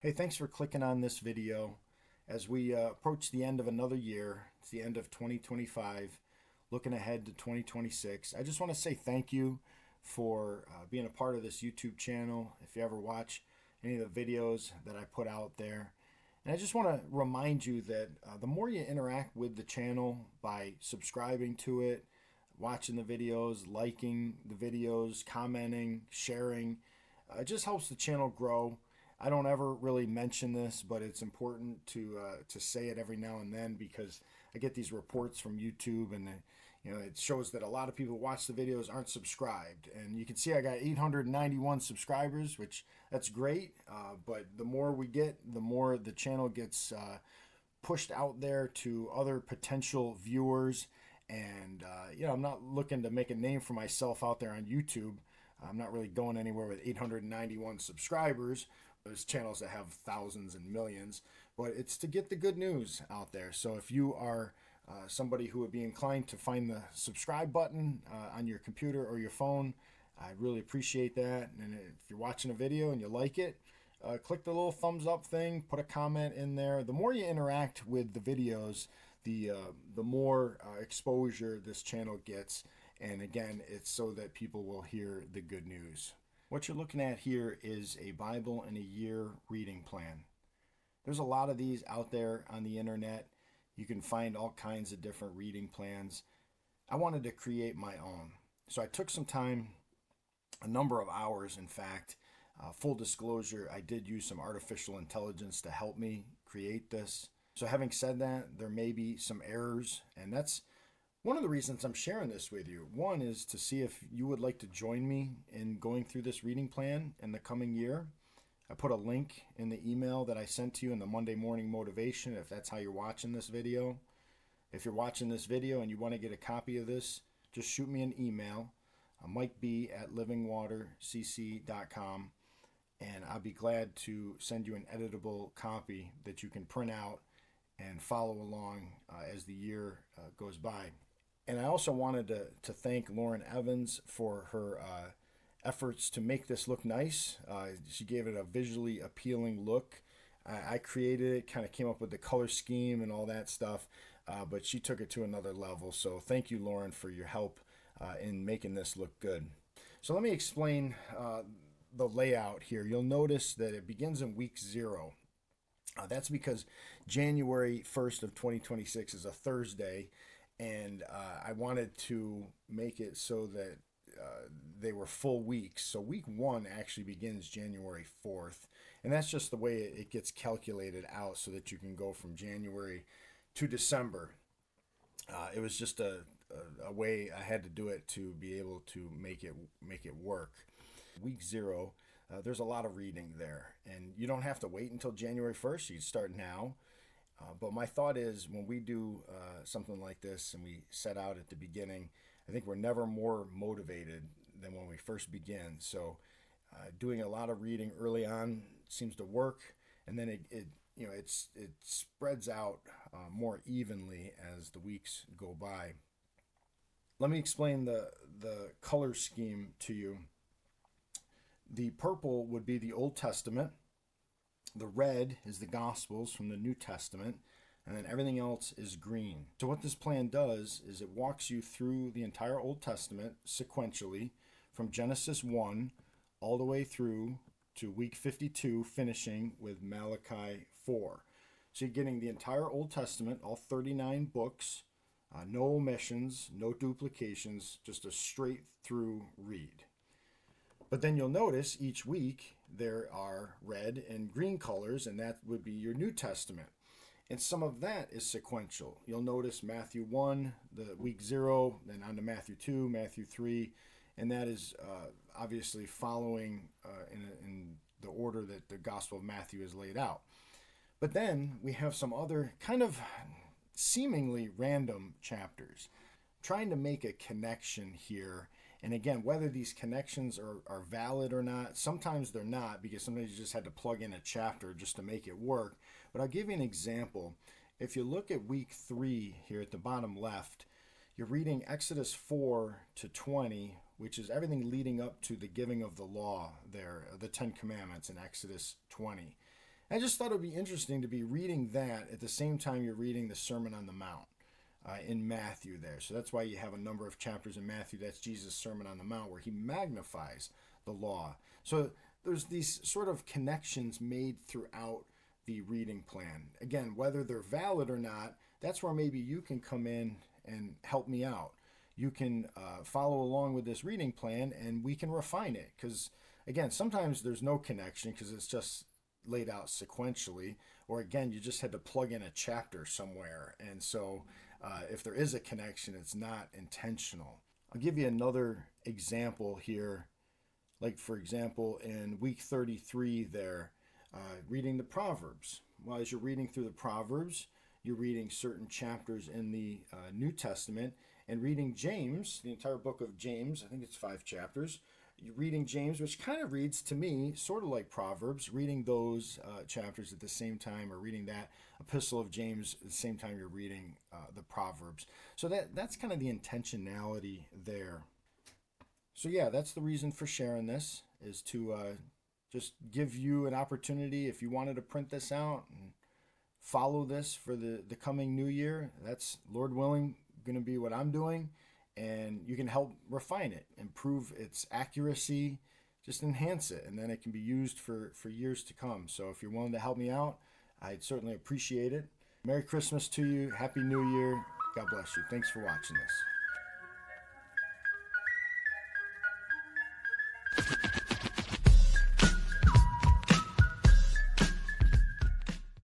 Hey, thanks for clicking on this video. As we approach the end of another year, it's the end of 2025, looking ahead to 2026. I just want to say thank you for being a part of this YouTube channel. If you ever watch any of the videos that I put out there, and I just want to remind you that the more you interact with the channel by subscribing to it, watching the videos, liking the videos, commenting, sharing, it just helps the channel grow. I don't ever really mention this, but it's important to say it every now and then because I get these reports from YouTube, and it shows that a lot of people who watch the videos aren't subscribed. And you can see I got 891 subscribers, which that's great. But the more we get, the more the channel gets pushed out there to other potential viewers. And I'm not looking to make a name for myself out there on YouTube. I'm not really going anywhere with 891 subscribers. There's channels that have thousands and millions, but it's to get the good news out there. So if you are somebody who would be inclined to find the subscribe button on your computer or your phone, I really appreciate that. And if you're watching a video and you like it, click the little thumbs up thing, put a comment in there. The more you interact with the videos, the more exposure this channel gets. And again, it's so that people will hear the good news. What you're looking at here is a Bible in a year reading plan. There's a lot of these out there on the internet. You can find all kinds of different reading plans. I wanted to create my own. So I took some time, a number of hours, in fact. Full disclosure, I did use some artificial intelligence to help me create this. So having said that, there may be some errors, and that's one of the reasons I'm sharing this with you. One is to see if you would like to join me in going through this reading plan in the coming year. I put a link in the email that I sent to you in the Monday morning motivation if that's how you're watching this video. If you're watching this video and you want to get a copy of this, just shoot me an email, mikeb@livingwatercc.com, and I'll be glad to send you an editable copy that you can print out and follow along as the year goes by. And I also wanted to thank Lauren Evans for her efforts to make this look nice. She gave it a visually appealing look. I created it, kind of came up with the color scheme and all that stuff, but she took it to another level. So thank you, Lauren, for your help in making this look good. So let me explain the layout here. You'll notice that it begins in week 0. That's because January 1st of 2026 is a Thursday, and I wanted to make it so that they were full weeks. So week 1 actually begins January 4th, and that's just the way it gets calculated out so that you can go from January to December. It was just a way I had to do it to be able to make it work. Week 0, there's a lot of reading there, and you don't have to wait until January 1st. You can start now. But my thought is when we do something like this and we set out at the beginning, I think we're never more motivated than when we first begin. So doing a lot of reading early on seems to work, and then it spreads out more evenly as the weeks go by. Let me explain the color scheme to you. The purple would be the Old Testament. The red is the Gospels from the New Testament, and then everything else is green. So what this plan does is it walks you through the entire Old Testament sequentially from Genesis 1 all the way through to week 52, finishing with Malachi 4. So you're getting the entire Old Testament, all 39 books, no omissions, no duplications, just a straight through read. But then you'll notice each week there are red and green colors, and that would be your New Testament. And some of that is sequential. You'll notice Matthew 1, the week 0, then on to Matthew 2, Matthew 3, and that is obviously following in the order that the Gospel of Matthew is laid out. But then we have some other kind of seemingly random chapters, trying to make a connection here. And again, whether these connections are valid or not, sometimes they're not, because sometimes you just had to plug in a chapter just to make it work. But I'll give you an example. If you look at week 3 here at the bottom left, you're reading Exodus 4 to 20, which is everything leading up to the giving of the law there, the 10 Commandments in Exodus 20. I just thought it would be interesting to be reading that at the same time you're reading the Sermon on the Mount in Matthew there. So that's why you have a number of chapters in Matthew. That's Jesus' Sermon on the Mount where he magnifies the law. So there's these sort of connections made throughout the reading plan. Again, whether they're valid or not, that's where maybe you can come in and help me out. You can follow along with this reading plan and we can refine it. Because, again, sometimes there's no connection because it's just laid out sequentially. Or, again, you just had to plug in a chapter somewhere. And so if there is a connection, it's not intentional. I'll give you another example here. Like, for example, in week 33 there, reading the Proverbs. Well, as you're reading through the Proverbs, you're reading certain chapters in the New Testament and reading James, the entire book of James. I think it's 5 chapters. You're reading James, which kind of reads to me sort of like Proverbs, reading those chapters at the same time, or reading that epistle of James at the same time you're reading the Proverbs. So that's kind of the intentionality there. So yeah, that's the reason for sharing this, is to just give you an opportunity if you wanted to print this out and follow this for the coming new year. That's, Lord willing, going to be what I'm doing. And you can help refine it, improve its accuracy, just enhance it. And then it can be used for years to come. So if you're willing to help me out, I'd certainly appreciate it. Merry Christmas to you. Happy New Year. God bless you. Thanks for watching this.